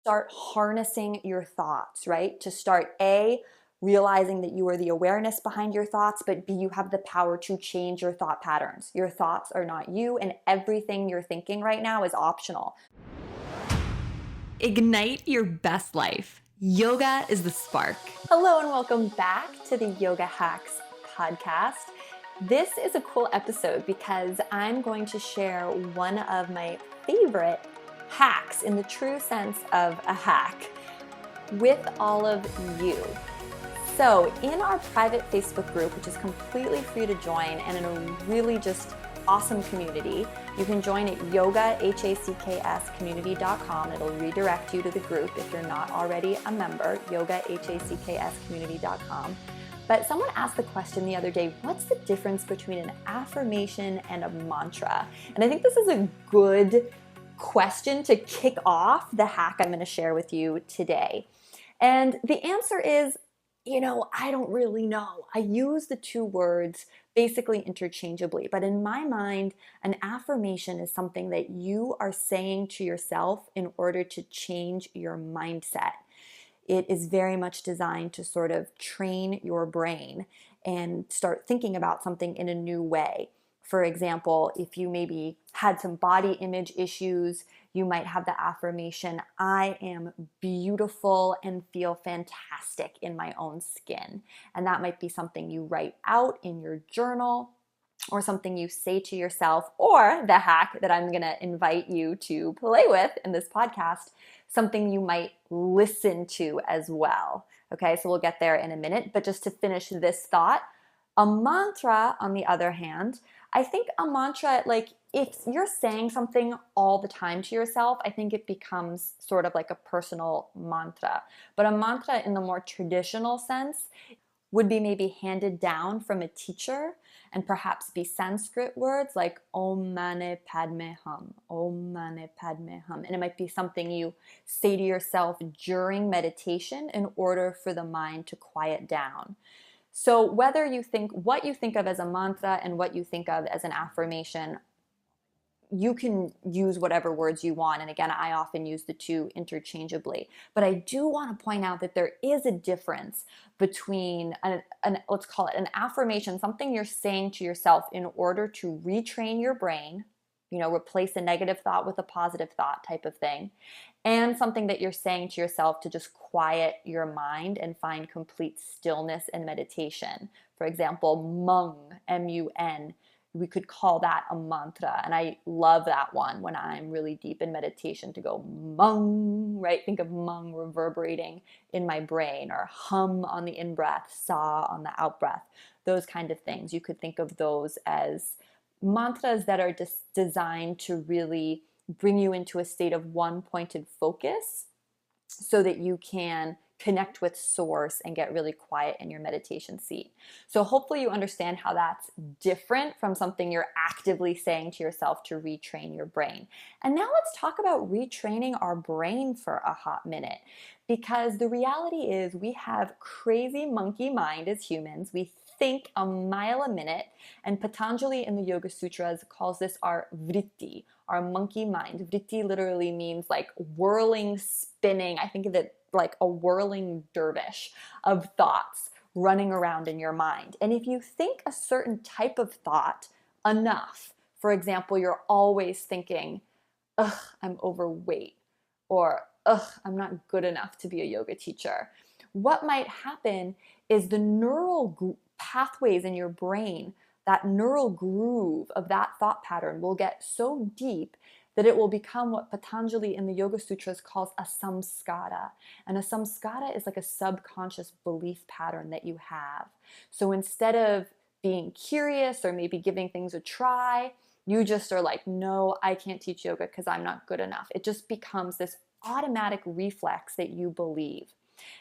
start harnessing your thoughts, right? To start A, realizing that you are the awareness behind your thoughts, but B, you have the power to change your thought patterns. Your thoughts are not you, and everything you're thinking right now is optional. Ignite your best life. Yoga is the spark. Hello, and welcome back to the Yoga Hacks podcast. This is a cool episode because I'm going to share one of my favorite hacks in the true sense of a hack with all of you. So in our private Facebook group, which is completely free to join and in a really just awesome community, you can join at yogahackscommunity.com. It'll redirect you to the group if you're not already a member, yogahackscommunity.com. But someone asked the question the other day, what's the difference between an affirmation and a mantra? And I think this is a good question to kick off the hack I'm going to share with you today. And the answer is, I don't really know. I use the two words basically interchangeably, but in my mind, an affirmation is something that you are saying to yourself in order to change your mindset. It is very much designed to sort of train your brain and start thinking about something in a new way. For example, if you maybe had some body image issues, you might have the affirmation, I am beautiful and feel fantastic in my own skin. And that might be something you write out in your journal or something you say to yourself, or the hack that I'm going to invite you to play with in this podcast, something you might listen to as well. Okay, so we'll get there in a minute, but just to finish this thought, a mantra, on the other hand, I think a mantra, like if you're saying something all the time to yourself, I think it becomes sort of like a personal mantra. But a mantra in the more traditional sense would be maybe handed down from a teacher and perhaps be Sanskrit words like Om Mani Padme Hum, Om Mani Padme Hum. And it might be something you say to yourself during meditation in order for the mind to quiet down. So whether you think what you think of as a mantra and what you think of as an affirmation, you can use whatever words you want. And again, I often use the two interchangeably. But I do want to point out that there is a difference between, let's call it an affirmation, something you're saying to yourself in order to retrain your brain, replace a negative thought with a positive thought type of thing, and something that you're saying to yourself to just quiet your mind and find complete stillness and meditation. For example, Mung, M-U-N, we could call that a mantra. And I love that one when I'm really deep in meditation to go Mung, right? Think of Mung reverberating in my brain, or hum on the in-breath, sa on the out-breath, those kind of things. You could think of those as mantras that are just designed to really bring you into a state of one-pointed focus so that you can connect with source and get really quiet in your meditation seat. So hopefully you understand how that's different from something you're actively saying to yourself to retrain your brain. And now let's talk about retraining our brain for a hot minute, because the reality is we have crazy monkey mind as humans. We think a mile a minute, and Patanjali in the Yoga Sutras calls this our vritti, our monkey mind. Vritti literally means like whirling, spinning. I think of it like a whirling dervish of thoughts running around in your mind. And if you think a certain type of thought enough, for example, you're always thinking, ugh, I'm overweight, or ugh, I'm not good enough to be a yoga teacher. What might happen is the neural pathways in your brain, that neural groove of that thought pattern will get so deep that it will become what Patanjali in the Yoga Sutras calls a samskara. And a samskara is like a subconscious belief pattern that you have. So instead of being curious or maybe giving things a try, you just are like, no, I can't teach yoga because I'm not good enough. It just becomes this automatic reflex that you believe.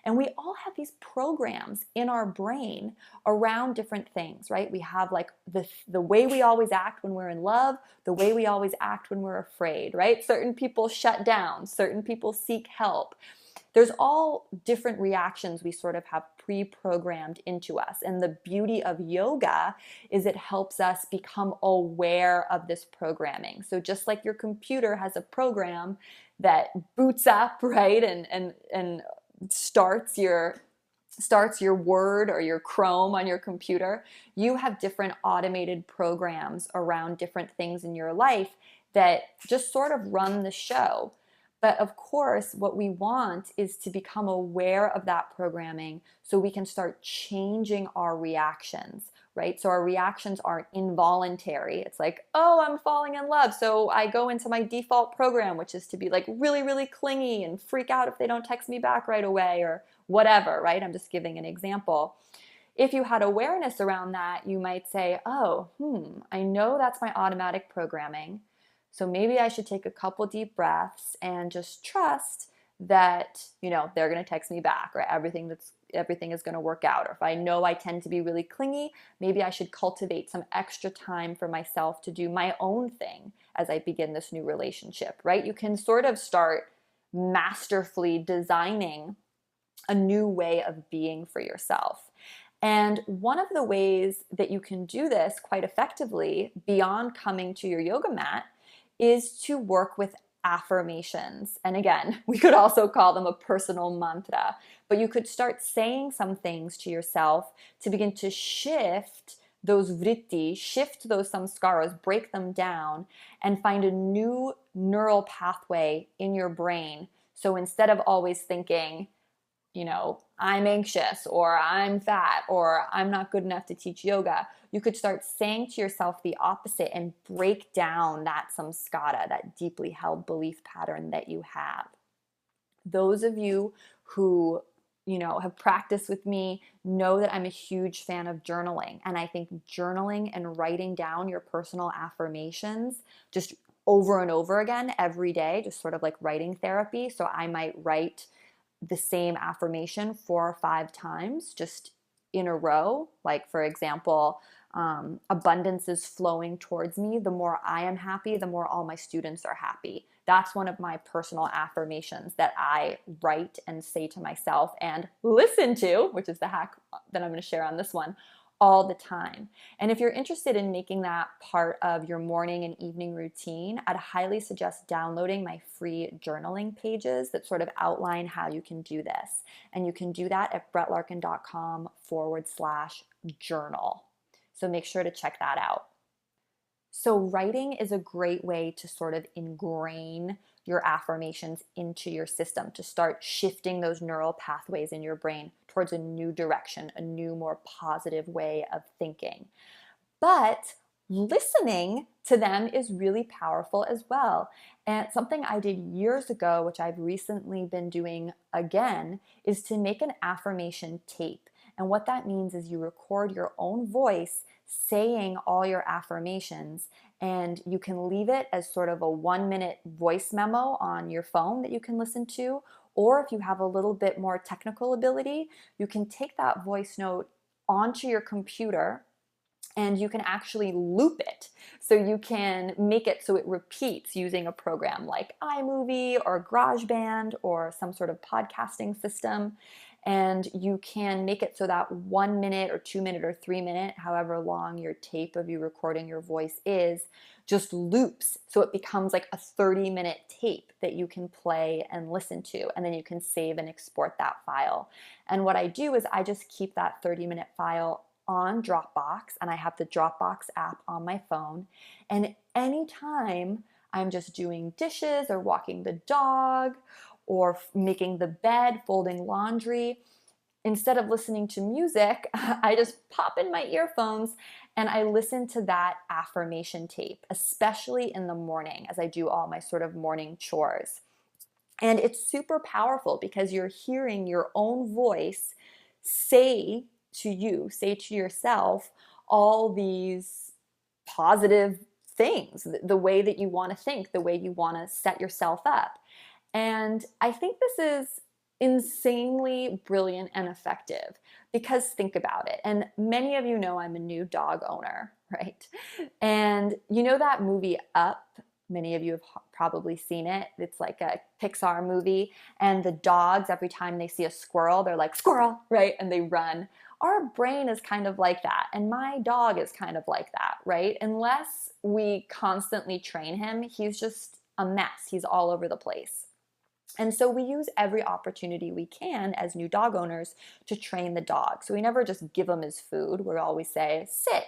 And we all have these programs in our brain around different things, right? We have like the way we always act when we're in love, the way we always act when we're afraid, right? Certain people shut down, certain people seek help. There's all different reactions we sort of have pre-programmed into us. And the beauty of yoga is it helps us become aware of this programming. So just like your computer has a program that boots up, right, and starts your Word or your Chrome on your computer, you have different automated programs around different things in your life that just sort of run the show. But of course, what we want is to become aware of that programming so we can start changing our reactions, right? So our reactions aren't involuntary. It's like, oh, I'm falling in love. So I go into my default program, which is to be like really, really clingy and freak out if they don't text me back right away or whatever, right? I'm just giving an example. If you had awareness around that, you might say, oh, I know that's my automatic programming. So maybe I should take a couple deep breaths and just trust that, they're going to text me back, or everything is going to work out. Or if I know I tend to be really clingy, maybe I should cultivate some extra time for myself to do my own thing as I begin this new relationship, right? You can sort of start masterfully designing a new way of being for yourself. And one of the ways that you can do this quite effectively beyond coming to your yoga mat is to work with affirmations. And again, we could also call them a personal mantra, but you could start saying some things to yourself to begin to shift those vritti, shift those samskaras, break them down, and find a new neural pathway in your brain. So instead of always thinking, I'm anxious, or I'm fat, or I'm not good enough to teach yoga, you could start saying to yourself the opposite and break down that samskara, that deeply held belief pattern that you have. Those of you who have practiced with me know that I'm a huge fan of journaling. And I think journaling and writing down your personal affirmations just over and over again every day, just sort of like writing therapy. So I might write the same affirmation 4 or 5 times just in a row. Like, for example, abundance is flowing towards me. The more I am happy, the more all my students are happy. That's one of my personal affirmations that I write and say to myself and listen to, which is the hack that I'm going to share on this one, all the time. And if you're interested in making that part of your morning and evening routine, I'd highly suggest downloading my free journaling pages that sort of outline how you can do this. And you can do that at brettlarkin.com/journal. So make sure to check that out. So writing is a great way to sort of ingrain your affirmations into your system, to start shifting those neural pathways in your brain towards a new direction, a new, more positive way of thinking. But listening to them is really powerful as well. And something I did years ago, which I've recently been doing again, is to make an affirmation tape. And what that means is you record your own voice saying all your affirmations, and you can leave it as sort of a 1-minute voice memo on your phone that you can listen to. Or if you have a little bit more technical ability, you can take that voice note onto your computer and you can actually loop it. So you can make it so it repeats using a program like iMovie or GarageBand or some sort of podcasting system. And you can make it so that 1 minute or 2 minute or 3 minute, however long your tape of you recording your voice is, just loops. So it becomes like a 30-minute tape that you can play and listen to. And then you can save and export that file. And what I do is I just keep that 30-minute file on Dropbox, and I have the Dropbox app on my phone. And anytime I'm just doing dishes or walking the dog or making the bed, folding laundry, instead of listening to music, I just pop in my earphones and I listen to that affirmation tape, especially in the morning as I do all my sort of morning chores. And it's super powerful because you're hearing your own voice say to yourself, all these positive things, the way that you want to think, the way you want to set yourself up. And I think this is insanely brilliant and effective. Because think about it, and many of you know I'm a new dog owner, right? And you know that movie Up? Many of you have probably seen it. It's like a Pixar movie, and the dogs, every time they see a squirrel, they're like, squirrel, right? And they run. Our brain is kind of like that, and my dog is kind of like that, right? Unless we constantly train him, he's just a mess. He's all over the place. And so we use every opportunity we can as new dog owners to train the dog. So we never just give him his food. We always say, sit,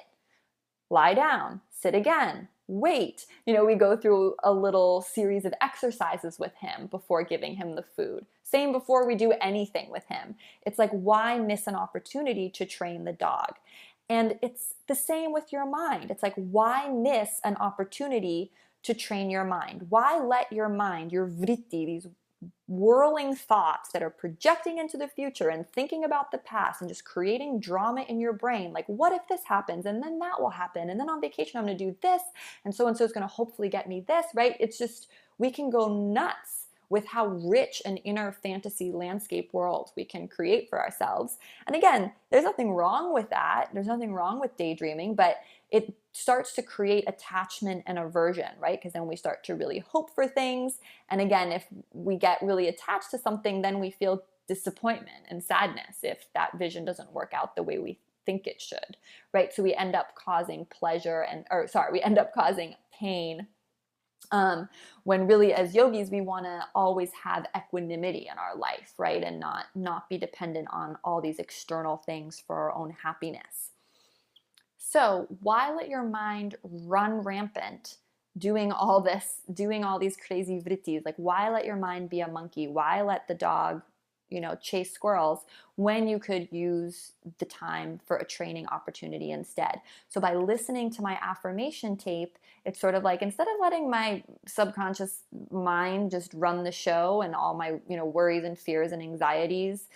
lie down, sit again, wait. You know, we go through a little series of exercises with him before giving him the food. Same before we do anything with him. It's like, why miss an opportunity to train the dog? And it's the same with your mind. It's like, why miss an opportunity to train your mind? Why let your mind, your vritti, these whirling thoughts that are projecting into the future and thinking about the past and just creating drama in your brain, like, what if this happens and then that will happen, and then on vacation I'm going to do this, and so is going to hopefully get me this, right? It's just, we can go nuts with how rich an inner fantasy landscape world we can create for ourselves. And again, there's nothing wrong with that. There's nothing wrong with daydreaming, but it starts to create attachment and aversion, right? Because then we start to really hope for things. And again, if we get really attached to something, then we feel disappointment and sadness if that vision doesn't work out the way we think it should, right? So we end up causing we end up causing pain. When really, as yogis, we want to always have equanimity in our life, right? And not be dependent on all these external things for our own happiness. So why let your mind run rampant doing all these crazy vrittis? Like, why let your mind be a monkey? Why let the dog, chase squirrels when you could use the time for a training opportunity instead? So by listening to my affirmation tape, it's sort of like, instead of letting my subconscious mind just run the show and all my, worries and fears and anxieties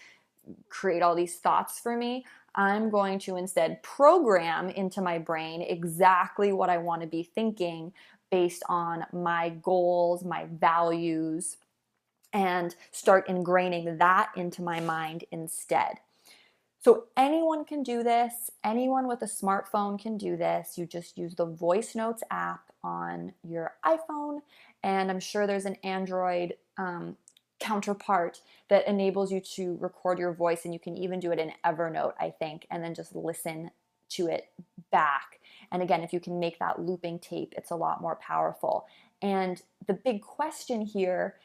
create all these thoughts for me, I'm going to instead program into my brain exactly what I want to be thinking based on my goals, my values, and start ingraining that into my mind instead. So anyone can do this. Anyone with a smartphone can do this. You just use the Voice Notes app on your iPhone, and I'm sure there's an Android counterpart that enables you to record your voice, and you can even do it in Evernote, I think, and then just listen to it back. And again, if you can make that looping tape, it's a lot more powerful. And the big question here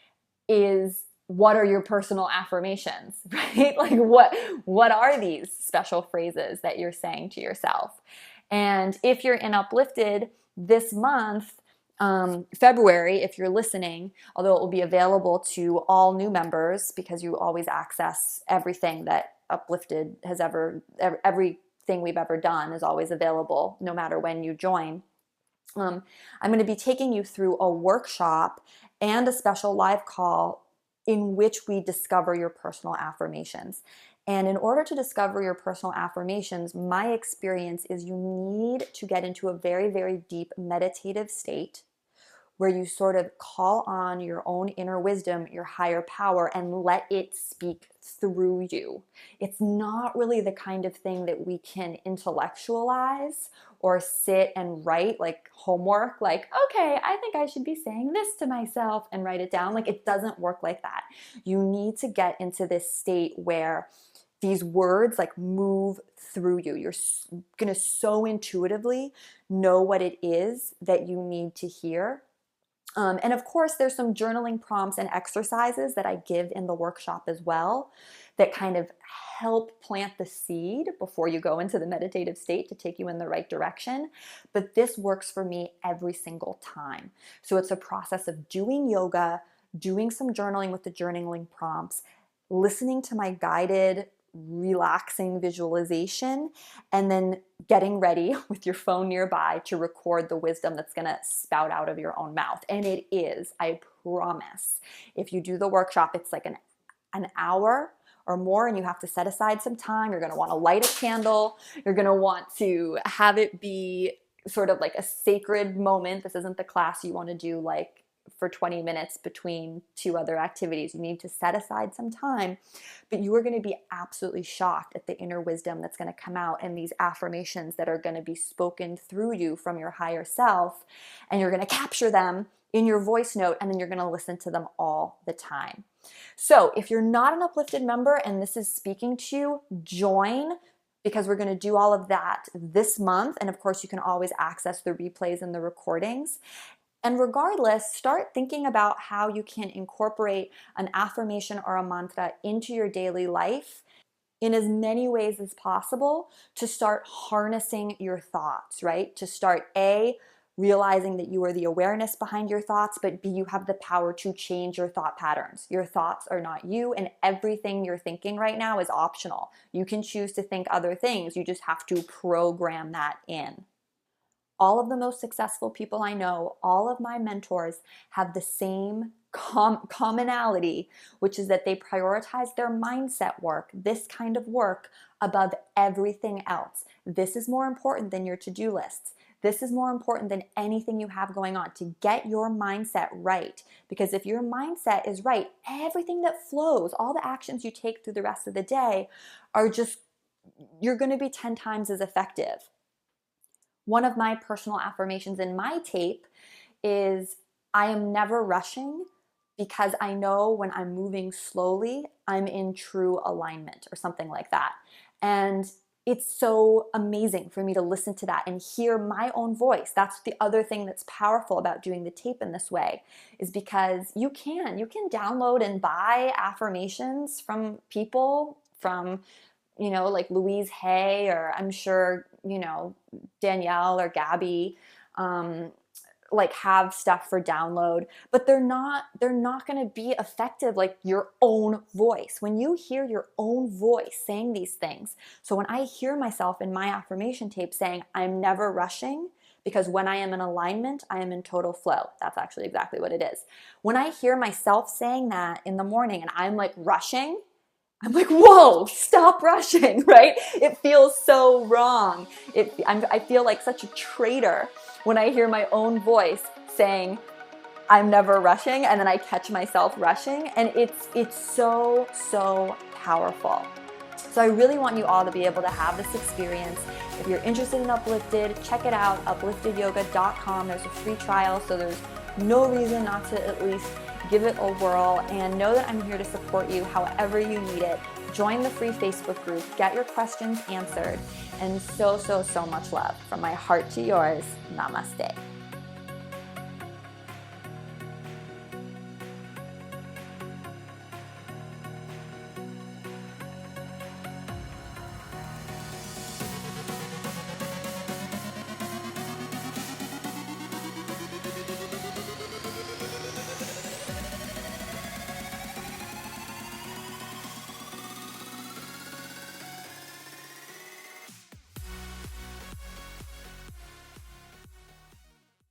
is, what are your personal affirmations, right? Like, what are these special phrases that you're saying to yourself? And if you're in Uplifted this month, February, if you're listening, although it will be available to all new members because you always access everything that Uplifted has everything we've ever done is always available no matter when you join. I'm going to be taking you through a workshop and a special live call in which we discover your personal affirmations. And in order to discover your personal affirmations, my experience is you need to get into a very, very deep meditative state where you sort of call on your own inner wisdom, your higher power, and let it speak through you. It's not really the kind of thing that we can intellectualize or sit and write like homework, like, okay, I think I should be saying this to myself and write it down. Like, it doesn't work like that. You need to get into this state where these words like move through you. You're going to so intuitively know what it is that you need to hear. And of course, there's some journaling prompts and exercises that I give in the workshop as well that kind of help plant the seed before you go into the meditative state to take you in the right direction. But this works for me every single time. So it's a process of doing yoga, doing some journaling with the journaling prompts, listening to my guided relaxing visualization, and then getting ready with your phone nearby to record the wisdom that's going to spout out of your own mouth. And it is, I promise, if you do the workshop, it's like an hour or more, and you have to set aside some time. You're going to want to light a candle. You're going to want to have it be sort of like a sacred moment. This isn't the class you want to do like for 20 minutes between two other activities. You need to set aside some time, but you are going to be absolutely shocked at the inner wisdom that's going to come out and these affirmations that are going to be spoken through you from your higher self. And you're going to capture them in your voice note, and then you're going to listen to them all the time. So if you're not an Uplifted member and this is speaking to you, join, because we're going to do all of that this month. And of course, you can always access the replays and the recordings. And regardless, start thinking about how you can incorporate an affirmation or a mantra into your daily life in as many ways as possible to start harnessing your thoughts, right? To start realizing that you are the awareness behind your thoughts, but B, you have the power to change your thought patterns. Your thoughts are not you, and everything you're thinking right now is optional. You can choose to think other things. You just have to program that in. All of the most successful people I know, all of my mentors have the same commonality, which is that they prioritize their mindset work, this kind of work, above everything else. This is more important than your to-do lists. This is more important than anything you have going on, to get your mindset right. Because if your mindset is right, everything that flows, all the actions you take through the rest of the day are just, you're going to be 10 times as effective. One of my personal affirmations in my tape is, I am never rushing because I know when I'm moving slowly, I'm in true alignment, or something like that. And it's so amazing for me to listen to that and hear my own voice. That's the other thing that's powerful about doing the tape in this way, is because you can download and buy affirmations from people, from, like Louise Hay, or I'm sure, Danielle or Gabby, have stuff for download, but they're not going to be effective like your own voice. When you hear your own voice saying these things, so when I hear myself in my affirmation tape saying, I'm never rushing, because when I am in alignment, I am in total flow. That's actually exactly what it is. When I hear myself saying that in the morning and I'm rushing, I'm whoa, stop rushing, right? It feels so wrong. I feel like such a traitor when I hear my own voice saying, I'm never rushing, and then I catch myself rushing, and it's so, so powerful. So I really want you all to be able to have this experience. If you're interested in Uplifted, check it out, upliftedyoga.com. There's a free trial, so there's no reason not to at least give it a whirl, and know that I'm here to support you however you need it. Join the free Facebook group, get your questions answered, and so, so, so much love from my heart to yours. Namaste.